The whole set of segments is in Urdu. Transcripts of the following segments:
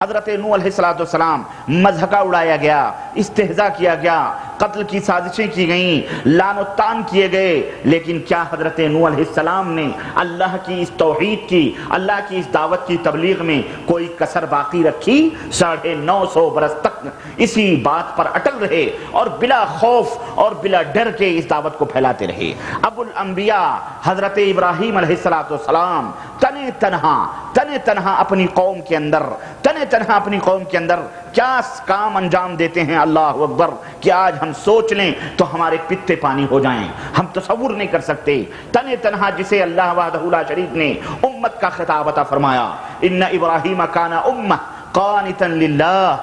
حضرت نوح علیہ السلام مذہقہ اڑایا گیا، استہزاء کیا گیا، قتل کی سازشیں کی گئیں، لعن و طعن کیے گئے، لیکن کیا حضرت نوح علیہ السلام نے اللہ کی اس توحید کی، اللہ کی اس دعوت کی تبلیغ میں کوئی کسر باقی رکھی؟ 950 برس تک اسی بات پر اٹل رہے اور بلا خوف اور بلا ڈر کے اس دعوت کو پھیلاتے رہے۔ ابو الانبیاء حضرت ابراہیم علیہ السلام تنہ تنہا اپنی قوم کے اندر کیا کام انجام دیتے ہیں، اللہ اکبر، کہ آج ہم سوچ لیں تو ہمارے پتے پانی ہو جائیں، ہم تصور نہیں کر سکتے۔ تنہا جسے اللہ وحدہ لا شریک نے امت کا خطاب عطا فرمایا، ان ابراہیم کان امہ قانتا للہ،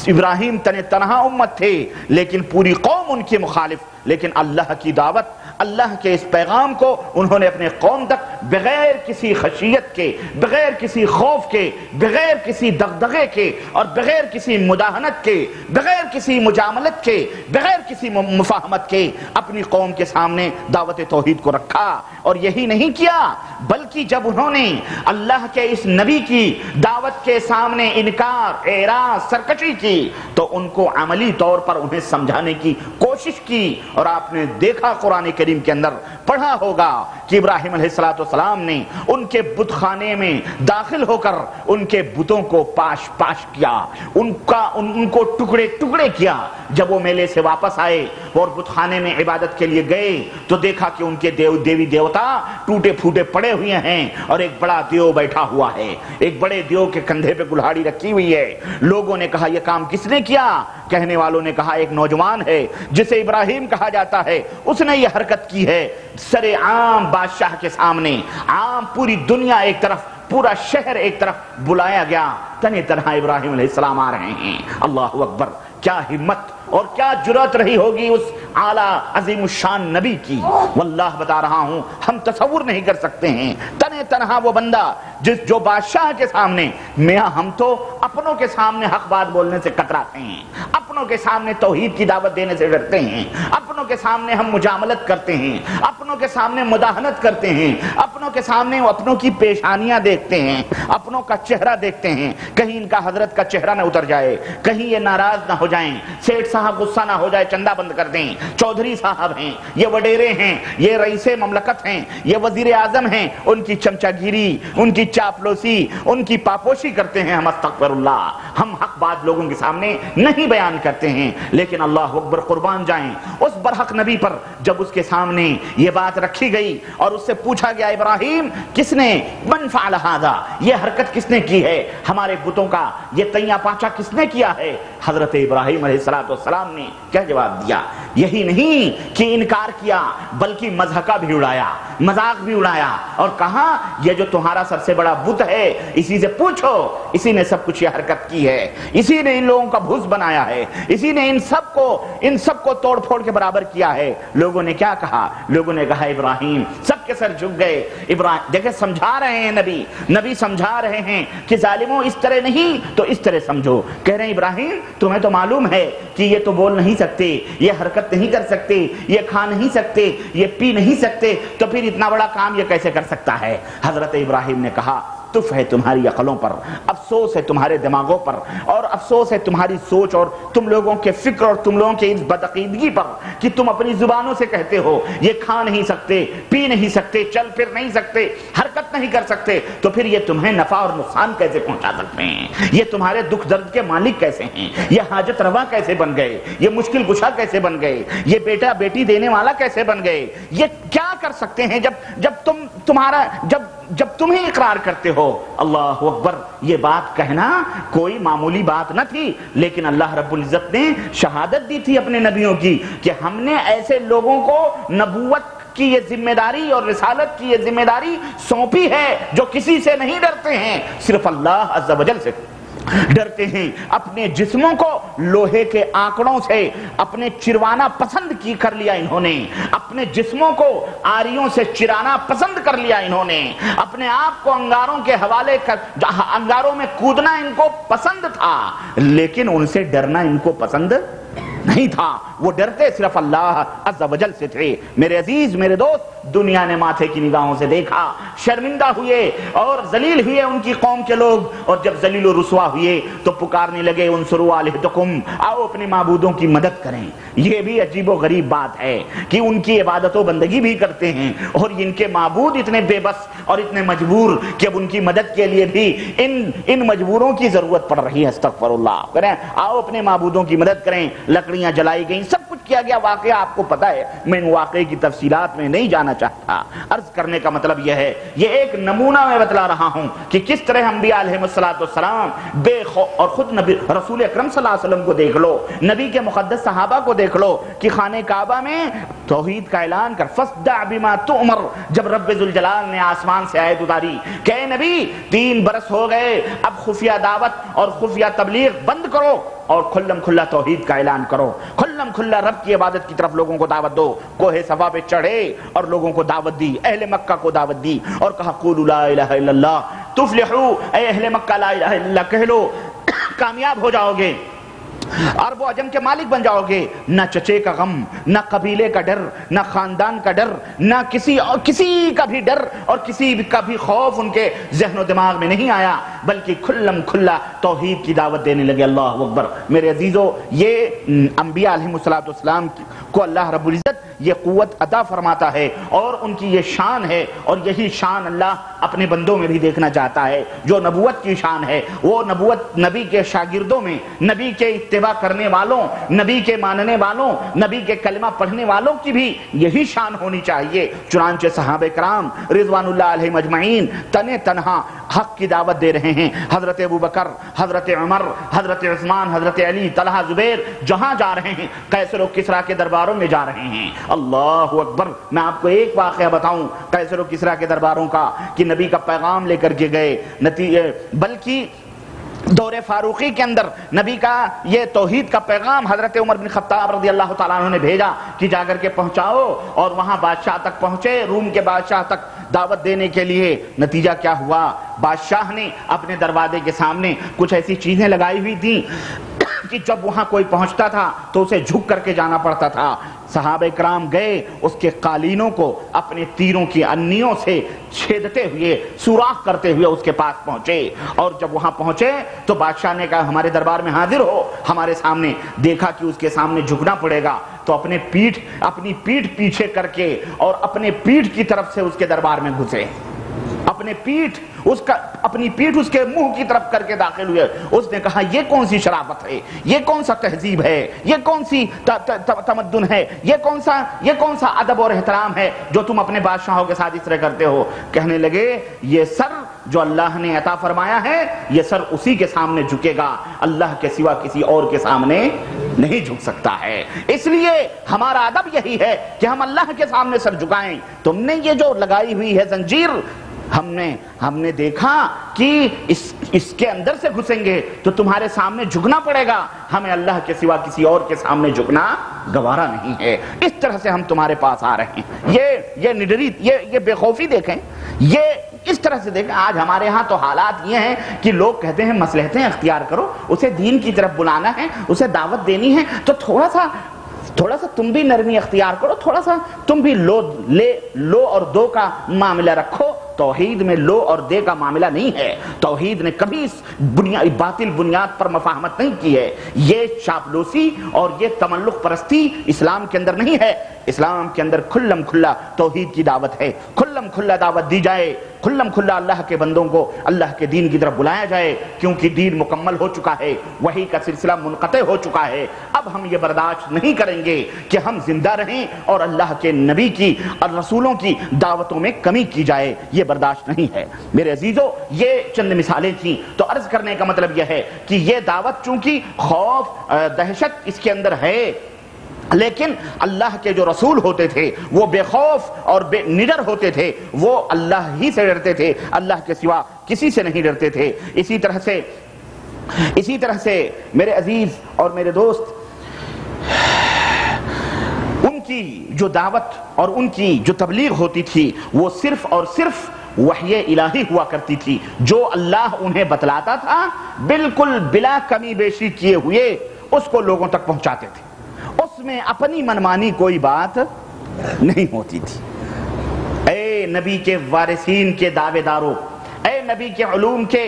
ابراہیم تنہا امت تھے لیکن پوری قوم ان کے مخالف، لیکن اللہ کی دعوت، اللہ کے اس پیغام کو انہوں نے اپنے قوم تک بغیر کسی خشیت کے، بغیر کسی خوف کے، بغیر کسی دغدغے کے اور بغیر کسی مداہنت کے، بغیر کسی مجاملت کے، بغیر کسی مفاہمت کے اپنی قوم کے سامنے دعوت توحید کو رکھا۔ اور یہی نہیں کیا بلکہ جب انہوں نے اللہ کے اس نبی کی دعوت کے سامنے انکار، اعراض، سرکشی کی تو ان کو عملی طور پر انہیں سمجھانے کی کوشش کی۔ اور آپ نے دیکھا قرآن کریم کے اندر پڑھا ہوگا کہ ابراہیم علیہ السلام نے ان کے بت خانے میں داخل ہو کر ان کے بتوں کو پاش پاش کیا، ان کو ٹکڑے ٹکڑے کیا۔ جب وہ میلے سے واپس آئے اور بت خانے میں عبادت کے لیے گئے تو دیکھا کہ ان کے دیوی دیوتا ٹوٹے پھوٹے پڑے ہوئے ہیں اور ایک بڑا دیو بیٹھا ہوا ہے، ایک بڑے دیو کے کندھے پہ کلہاڑی رکھی ہوئی ہے۔ لوگوں نے کہا یہ کام کس نے کیا؟ کہنے والوں نے کہا ایک نوجوان ہے جسے ابراہیم کہا جاتا ہے، اس نے یہ حرکت کی ہے۔ سر عام بادشاہ کے سامنے، عام پوری دنیا ایک طرف، پورا شہر ایک طرف بلایا گیا، تنہا ابراہیم علیہ السلام آ رہے ہیں۔ اللہ اکبر، کیا ہمت اور کیا جرأت رہی ہوگی اس اعلیٰ عظیم الشان نبی کی، واللہ بتا رہا ہوں ہم تصور نہیں کر سکتے ہیں۔ تنہا وہ بندہ جو بادشاہ کے سامنے، میاں ہم تو اپنوں کے سامنے حق بات بولنے سے کتراتے ہیں، اپنوں کے سامنے توحید کی دعوت دینے سے ڈرتے ہیں، اپنوں کے سامنے ہم مجاملت کرتے ہیں، اپنوں کے سامنے مداہنت کرتے ہیں، اپنوں کے سامنے اپنوں کی پیشانیاں دیکھتے ہیں، اپنوں کا چہرہ دیکھتے ہیں، کہیں ان کا حضرت کا چہرہ نہ اتر جائے، کہیں یہ ناراض نہ ہو جائیں، سیٹھ صاحب غصہ نہ ہو جائے، چندہ بند کر دیں، چودھری صاحب ہیں، یہ وڈیرے ہیں، یہ رئیس مملکت ہیں، یہ وزیر اعظم ہیں، ان کی چمچہ گیری، ان کی چاپلوسی، ان کی پاپوشی کرتے ہیں۔ ہم استغفر اللہ، ہم حق بات لوگوں کے سامنے نہیں بیان کرتے ہیں، لیکن اللہ اکبر، قربان جائیں اس برحق نبی پر جب اس کے سامنے یہ بات رکھی گئی اور اس سے پوچھا گیا ابراہیم کس نے، من فعل ھذا، یہ حرکت کس نے کی ہے، ہمارے بتوں کا یہ تیاں پاچا کس نے کیا ہے؟ حضرت ابراہیم علیہ السلام نے کیا جواب دیا؟ یہی نہیں کہ انکار کیا بلکہ مذہقہ بھی اڑایا، مذاق بھی اڑایا اور کہا یہ جو تمہارا سب سے بڑا بت ہے اسی سے پوچھو، اسی نے سب کچھ یہ حرکت کی ہے، اسی نے ان لوگوں کا بھوس بنایا ہے، اسی نے ان سب کو توڑ پھوڑ کے برابر کیا ہے۔ لوگوں نے کیا کہا؟ لوگوں نے کہا ابراہیم، سب کے سر جھک گئے۔ ابراہیم دیکھیں سمجھا رہے ہیں، نبی سمجھا رہے ہیں کہ ظالموں اس طرح نہیں تو اس طرح سمجھو۔ کہہ رہے ہیں ابراہیم تمہیں تو معلوم ہے کہ یہ تو بول نہیں سکتے، یہ حرکت نہیں کر سکتے، یہ کھا نہیں سکتے، یہ پی نہیں سکتے، تو پھر اتنا بڑا کام یہ کیسے کر سکتا ہے؟ حضرت ابراہیم نے کہا تف ہے تمہاری عقلوں پر، افسوس ہے تمہارے دماغوں پر، اور افسوس ہے تمہاری سوچ اور تم لوگوں کے فکر اور تم لوگوں کے اس بدعقیدگی پر کہ تم اپنی زبانوں سے کہتے ہو یہ کھا نہیں سکتے، پی نہیں سکتے، چل پھر نہیں سکتے، حرکت نہیں کر سکتے، تو پھر یہ تمہیں نفع اور نقصان کیسے پہنچا سکتے ہیں؟ یہ تمہارے دکھ درد کے مالک کیسے ہیں؟ یہ حاجت روا کیسے بن گئے؟ یہ مشکل کشا کیسے بن گئے؟ یہ بیٹا بیٹی دینے والا کیسے بن گئے؟ یہ کیا کر سکتے ہیں جب تم ہی اقرار کرتے ہو؟ اللہ اکبر، یہ بات کہنا کوئی معمولی بات نہ تھی، لیکن اللہ رب العزت نے شہادت دی تھی اپنے نبیوں کی کہ ہم نے ایسے لوگوں کو نبوت کی یہ ذمہ داری اور رسالت کی یہ ذمہ داری سونپی ہے جو کسی سے نہیں ڈرتے ہیں، صرف اللہ عز و جل سے ڈرتے ہیں۔ اپنے جسموں کو لوہے کے آنکڑوں سے اپنے چروانا پسند کر لیا انہوں نے، اپنے جسموں کو آریوں سے چرانا پسند کر لیا انہوں نے، اپنے آپ کو انگاروں کے حوالے انگاروں میں کودنا ان کو پسند تھا، لیکن ان سے ڈرنا ان کو پسند نہیں تھا، وہ ڈرتے صرف اللہ عز و جل سے تھے۔ میرے عزیز، میرے دوست، دنیا نے ماتھے کی نگاہوں سے دیکھا، شرمندہ ہوئے اور ذلیل ہوئے ان کی قوم کے لوگ، اور جب ذلیل و رسوا ہوئے تو پکارنے لگے انصروا آلہتکم، آؤ اپنے معبودوں کی مدد کریں۔ یہ بھی عجیب و غریب بات ہے کہ ان کی عبادت و بندگی بھی کرتے ہیں اور ان کے معبود اتنے بے بس اور اتنے مجبور کہ اب ان کی مدد کے لیے بھی ان مجبوروں کی ضرورت پڑ رہی ہے۔ استغفر اللہ کریں، آؤ اپنے معبودوں کی مدد کریں۔ لکڑیاں جلائی گئیں، سب کچھ کیا گیا، واقعہ آپ کو پتا ہے، میں ان واقعے کی تفصیلات میں نہیں جانا چاہتا۔ عرض کرنے کا مطلب یہ ہے، یہ ایک نمونہ میں بتلا رہا ہوں کہ کس طرح انبیاء علیہ السلام بے خوف، اور خود نبی رسول اکرم صلی اللہ علیہ وسلم کو دیکھ لو، نبی کے مقدس صحابہ کو دیکھ لو کہ خانہ کعبہ میں توحید کا اعلان کر فَاصْدَعْ بِمَا تُؤْمَرْ، جب رب ذوالجلال نے آسمان سے آیت اتاری کہ اے نبی 3 برس ہو گئے، اب خفیہ دعوت اور خفیہ تبلیغ بند کرو اور کھلم کھلا توحید کا اعلان کرو، کھلم کھلا رب کی عبادت کی طرف لوگوں کو دعوت دو۔ کوہ صفا پہ چڑھے اور لوگوں کو دعوت دی، اہل مکہ کو دعوت دی اور کہا قولوا لا الہ الا اللہ تفلحوا، اے اہل مکہ لا الہ الا اللہ کہہ لو، کامیاب ہو جاؤ گے، عرب و عجم کے مالک بن جاؤ گے۔ نہ چچے کا غم، نہ قبیلے کا ڈر، نہ خاندان کا ڈر، نہ کسی کا بھی ڈر اور کسی کا بھی خوف ان کے ذہن و دماغ میں نہیں آیا، بلکہ کھلم کھلا توحید کی دعوت دینے لگے۔ اللہ اکبر۔ میرے عزیزو، یہ انبیاء علیہ السلام کو اللہ رب العزت یہ قوت عطا فرماتا ہے اور ان کی یہ شان ہے، اور یہی شان اللہ اپنے بندوں میں بھی دیکھنا چاہتا ہے۔ جو نبوت کی شان ہے، وہ نبوت نبی کے شاگردوں میں، نبی کے اتباع کرنے والوں، نبی کے ماننے والوں، نبی کے کلمہ پڑھنے والوں کی بھی یہی شان ہونی چاہیے۔ چنانچہ صحابہ کرام رضوان اللہ علیہم اجمعین تنہا حق کی دعوت دے رہے ہیں۔ حضرت ابوبکر، حضرت عمر، حضرت عثمان، حضرت علی، طلحہ، زبیر جہاں جا رہے ہیں، قیصر و کسریٰ کے درباروں میں جا رہے ہیں۔ اللہ اکبر۔ میں آپ کو ایک واقعہ بتاؤں قیصر و کسریٰ کے درباروں کا کہ نبی کا پیغام لے کر کے گئے، بلکہ دور فاروقی کے اندر نبی کا یہ توحید کا پیغام حضرت عمر بن خطاب رضی اللہ تعالیٰ عنہ نے بھیجا کہ جا کر کے پہنچاؤ، اور وہاں بادشاہ تک پہنچے، روم کے بادشاہ تک دعوت دینے کے لیے۔ نتیجہ کیا ہوا؟ بادشاہ نے اپنے دروازے کے سامنے کچھ ایسی چیزیں لگائی ہوئی تھیں کہ جب وہاں کوئی پہنچتا تھا تو اسے جھک کر کے جانا پڑتا تھا۔ صحابہ کرام گئے، اس کے قالینوں کو اپنے تیروں کی انیوں سے چھیدتے ہوئے، سوراخ کرتے ہوئے اس کے پاس پہنچے، اور جب وہاں پہنچے تو بادشاہ نے کہا ہمارے دربار میں حاضر ہو، ہمارے سامنے۔ دیکھا کہ اس کے سامنے جھکنا پڑے گا تو اپنی پیٹھ پیچھے کر کے اور اپنے پیٹھ کی طرف سے اس کے دربار میں گھسے، اپنی پیٹھ اس کے منہ کی طرف کر کے داخل ہوئے۔ اس نے کہا یہ کون سی شرافت ہے، یہ کون سا تہذیب ہے، یہ کون سی تمدن ہے، یہ کون سا ادب اور احترام ہے جو تم اپنے بادشاہوں کے ساتھ اس طرح کرتے ہو؟ کہنے لگے یہ سر جو اللہ نے عطا فرمایا ہے، یہ سر اسی کے سامنے جھکے گا، اللہ کے سوا کسی اور کے سامنے نہیں جھک سکتا ہے۔ اس لیے ہمارا ادب یہی ہے کہ ہم اللہ کے سامنے سر جھکائیں۔ تم نے یہ جو لگائی ہوئی ہے زنجیر، ہم نے دیکھا کہ اس کے اندر سے گھسیں گے تو تمہارے سامنے جھکنا پڑے گا، ہمیں اللہ کے سوا کسی اور کے سامنے جھکنا گوارا نہیں ہے۔ اس طرح سے ہم تمہارے پاس آ رہے ہیں۔ یہ نڈری، یہ بے خوفی دیکھیں، یہ اس طرح سے دیکھیں۔ آج ہمارے ہاں تو حالات یہ ہیں کہ لوگ کہتے ہیں مصلحتیں اختیار کرو، اسے دین کی طرف بلانا ہے، اسے دعوت دینی ہے، تو تھوڑا سا تم بھی نرمی اختیار کرو، تھوڑا سا تم بھی لو اور دو کا معاملہ رکھو۔ توحید میں لو اور دے کا معاملہ نہیں ہے۔ توحید نے کبھی اس باطل بنیاد پر مفاہمت نہیں کی ہے۔ یہ چاپلوسی اور یہ تملق پرستی اسلام کے اندر نہیں ہے۔ اسلام کے اندر کھلم کھلا توحید کی دعوت ہے، کھلم کھلا دعوت دی جائے، کھلم کھلا اللہ کے بندوں کو اللہ کے دین کی طرف بلایا جائے، کیونکہ دین مکمل ہو چکا ہے، وحی کا سلسلہ منقطع ہو چکا ہے۔ اب ہم یہ برداشت نہیں کریں گے کہ ہم زندہ رہیں اور اللہ کے نبی کی اور رسولوں کی دعوتوں میں کمی کی جائے، یہ برداشت نہیں ہے۔ میرے عزیزو، یہ چند مثالیں تھیں۔ تو عرض کرنے کا مطلب یہ ہے کہ یہ دعوت چونکہ خوف دہشت اس کے اندر ہے، لیکن اللہ کے جو رسول ہوتے تھے وہ بے خوف اور بے نڈر ہوتے تھے، وہ اللہ ہی سے ڈرتے تھے، اللہ کے سوا کسی سے نہیں ڈرتے تھے۔ اسی طرح سے میرے عزیز اور میرے دوست، ان کی جو دعوت اور ان کی جو تبلیغ ہوتی تھی وہ صرف اور صرف وحی الہی ہوا کرتی تھی، جو اللہ انہیں بتلاتا تھا بالکل بلا کمی بیشی کیے ہوئے اس کو لوگوں تک پہنچاتے تھے۔ اس میں اپنی منمانی کوئی بات نہیں ہوتی تھی۔ اے نبی کے وارثین کے دعوے داروں، اے نبی کے علوم کے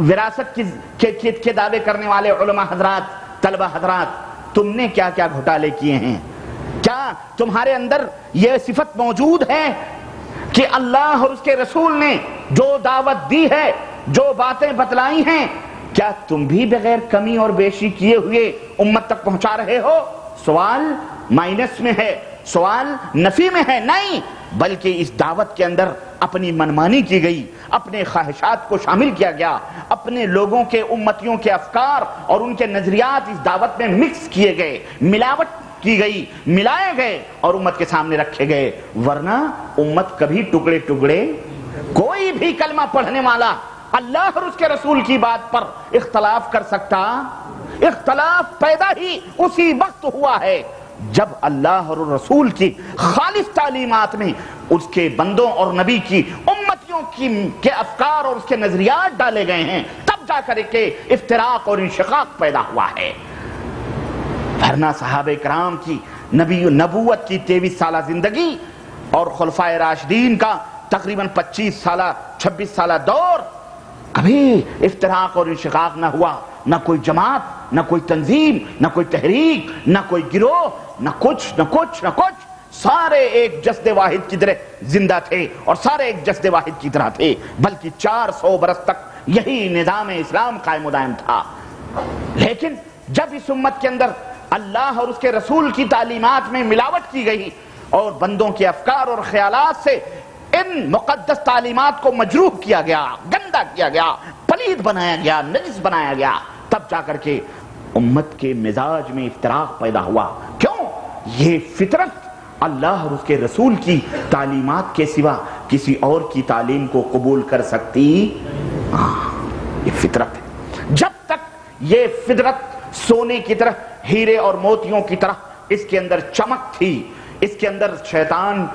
وراثت کے دعوے کرنے والے علماء حضرات، طلبہ حضرات، تم نے کیا کیا گھوٹالے کیے ہیں؟ کیا تمہارے اندر یہ صفت موجود ہے کہ اللہ اور اس کے رسول نے جو دعوت دی ہے، جو باتیں بتلائی ہیں، کیا تم بھی بغیر کمی اور بیشی کیے ہوئے امت تک پہنچا رہے ہو؟ سوال مائنس میں ہے، سوال نفی میں ہے، نہیں، بلکہ اس دعوت کے اندر اپنی منمانی کی گئی، اپنے خواہشات کو شامل کیا گیا، اپنے لوگوں کے امتیوں کے افکار اور ان کے نظریات اس دعوت میں مکس کیے گئے، ملاوٹ کی گئی، ملائے گئے اور امت کے سامنے رکھے گئے۔ ورنہ امت کبھی ٹکڑے ٹکڑے، کوئی بھی کلمہ پڑھنے والا اللہ اور اس کے رسول کی بات پر اختلاف کر سکتا؟ اختلاف پیدا ہی اسی وقت ہوا ہے جب اللہ اور رسول کی خالص تعلیمات میں اس کے بندوں اور نبی کی امتیوں کے افکار اور اس کے نظریات ڈالے گئے ہیں، تب جا کر کے افتراق اور انشقاق پیدا ہوا ہے۔ ورنہ صحابہ کرام کی نبوت کی 23 سالہ زندگی اور خلفائے راشدین کا تقریباً 25 سالہ 26 سالہ دور، کبھی افتراق اور انشقاق نہ ہوا، نہ کوئی جماعت، نہ کوئی تنظیم، نہ کوئی تحریک، نہ کوئی گروہ، نہ کچھ، سارے ایک جسد واحد کی طرح زندہ تھے اور سارے ایک جسد واحد کی طرح تھے، بلکہ 400 برس تک یہی نظام اسلام قائم و دائم تھا۔ لیکن جب اس امت کے اندر اللہ اور اس کے رسول کی تعلیمات میں ملاوٹ کی گئی اور بندوں کے افکار اور خیالات سے ان مقدس تعلیمات کو مجروح کیا گیا، گندا کیا گیا، پلید بنایا گیا، نجس بنایا گیا، تب جا کر کے امت کے مزاج میں افتراق پیدا ہوا۔ کیوں؟ یہ فطرت اللہ اور اس کے رسول کی تعلیمات کے سوا کسی اور کی تعلیم کو قبول کر سکتی؟ یہ فطرت ہے۔ جب تک یہ فطرت سونے کی طرح، ہیرے اور موتیوں کی طرح اس کے اندر چمک تھی، اس کے اندر شیطان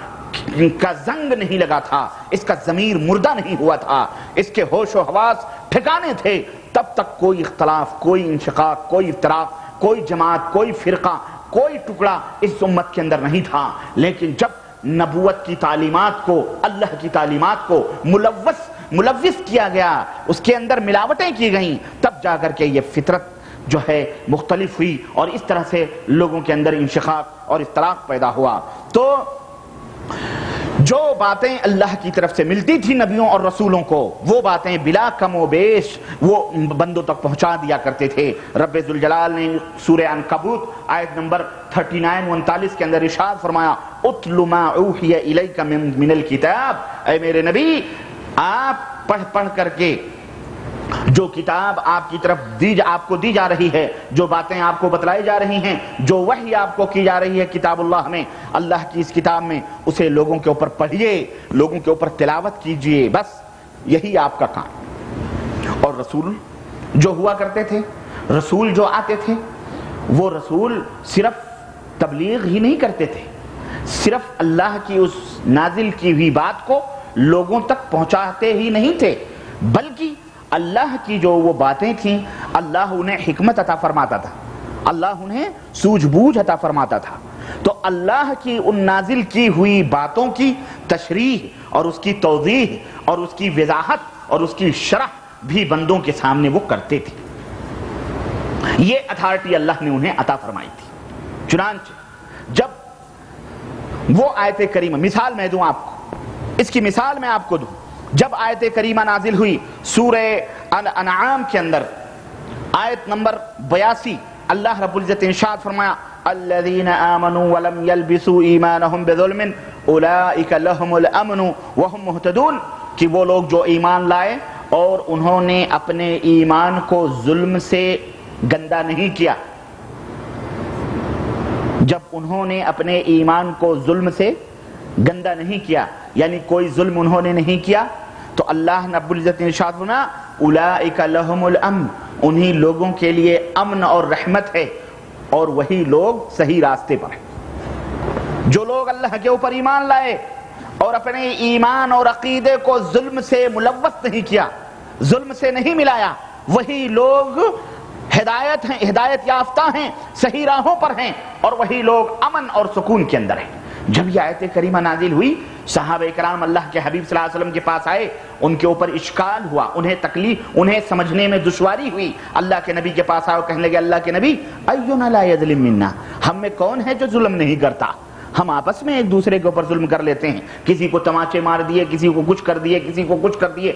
کا زنگ نہیں لگا تھا، اس کا ضمیر مردہ نہیں ہوا تھا، اس کے ہوش و حواس ٹھکانے تھے، تب تک کوئی اختلاف، کوئی انشقاق، کوئی افتراق، کوئی جماعت، کوئی فرقہ، کوئی ٹکڑا اس امت کے اندر نہیں تھا۔ لیکن جب نبوت کی تعلیمات کو، اللہ کی تعلیمات کو ملوث کیا گیا، اس کے اندر ملاوٹیں کی گئیں، تب جا کر کے یہ فطرت جو ہے مختلف ہوئی اور اس طرح سے لوگوں کے اندر انشقاق اور افتراق پیدا ہوا۔ تو جو باتیں اللہ کی طرف سے ملتی تھی نبیوں اور رسولوں کو، وہ باتیں بلا کم و بیش وہ بندوں تک پہنچا دیا کرتے تھے۔ رب ذوالجلال نے سورہ عنکبوت آیت نمبر 39-39 کے اندر ارشاد فرمایا، اتل ما اوحی الیک من الکتاب، اے میرے نبی آپ پڑھ کر کے جو کتاب آپ کی طرف آپ کو دی جا رہی ہے، جو باتیں آپ کو بتلائی جا رہی ہیں، جو وحی آپ کو کی جا رہی ہے کتاب اللہ میں، اللہ کی اس کتاب میں، اسے لوگوں کے اوپر پڑھیے، لوگوں کے اوپر تلاوت کیجئے، بس یہی آپ کا کام۔ اور رسول جو ہوا کرتے تھے، رسول جو آتے تھے، وہ رسول صرف تبلیغ ہی نہیں کرتے تھے، صرف اللہ کی اس نازل کی ہوئی بات کو لوگوں تک پہنچاتے ہی نہیں تھے، بلکہ اللہ کی جو وہ باتیں تھیں، اللہ انہیں حکمت عطا فرماتا تھا، اللہ انہیں سوجھ بوجھ عطا فرماتا تھا۔ تو اللہ کی ان نازل کی ہوئی باتوں کی تشریح اور اس کی توضیح اور اس کی وضاحت اور اس کی شرح بھی بندوں کے سامنے وہ کرتے تھے۔ یہ اتھارٹی اللہ نے انہیں عطا فرمائی تھی۔ چنانچہ جب وہ آیت کریمہ، مثال میں دوں آپ کو، اس کی مثال میں آپ کو دوں، جب آیت کریمہ نازل ہوئی سورہ انعام کے اندر آیت نمبر 82، اللہ رب العزت نے ارشاد فرمایا، الذین آمنوا ولم یلبسوا ایمانہم بظلم اولئک لہم الامن وہم مہتدون، کہ وہ لوگ جو ایمان لائے اور انہوں نے اپنے ایمان کو ظلم سے گندا نہیں کیا، جب انہوں نے اپنے ایمان کو ظلم سے گندا نہیں کیا، یعنی کوئی ظلم انہوں نے نہیں کیا، تو اللہ رب العزت نے ارشاد فرمایا، اولئک لہم الامن، انہی لوگوں کے لیے امن اور رحمت ہے، اور وہی لوگ صحیح راستے پر ہیں۔ جو لوگ اللہ کے اوپر ایمان لائے اور اپنے ایمان اور عقیدے کو ظلم سے ملوث نہیں کیا، ظلم سے نہیں ملایا، وہی لوگ ہدایت ہیں، ہدایت یافتہ ہیں، صحیح راہوں پر ہیں، اور وہی لوگ امن اور سکون کے اندر ہیں۔ جب یہ آیت کریمہ نازل ہوئی، صحابہ کرام اللہ کے حبیب صلی اللہ علیہ وسلم کے پاس آئے، ان کے اوپر اشکال ہوا، انہیں تکلیف، انہیں سمجھنے میں دشواری ہوئی۔ اللہ کے نبی کے پاس آئے اور کہنے لگے اللہ کے نبی اینا لا یظلم منا، ہم میں کون ہے جو ظلم نہیں کرتا؟ ہم آپس میں ایک دوسرے کے اوپر ظلم کر لیتے ہیں، کسی کو تماچے مار دیے، کسی کو کچھ کر دیے، کسی کو کچھ کر دیے،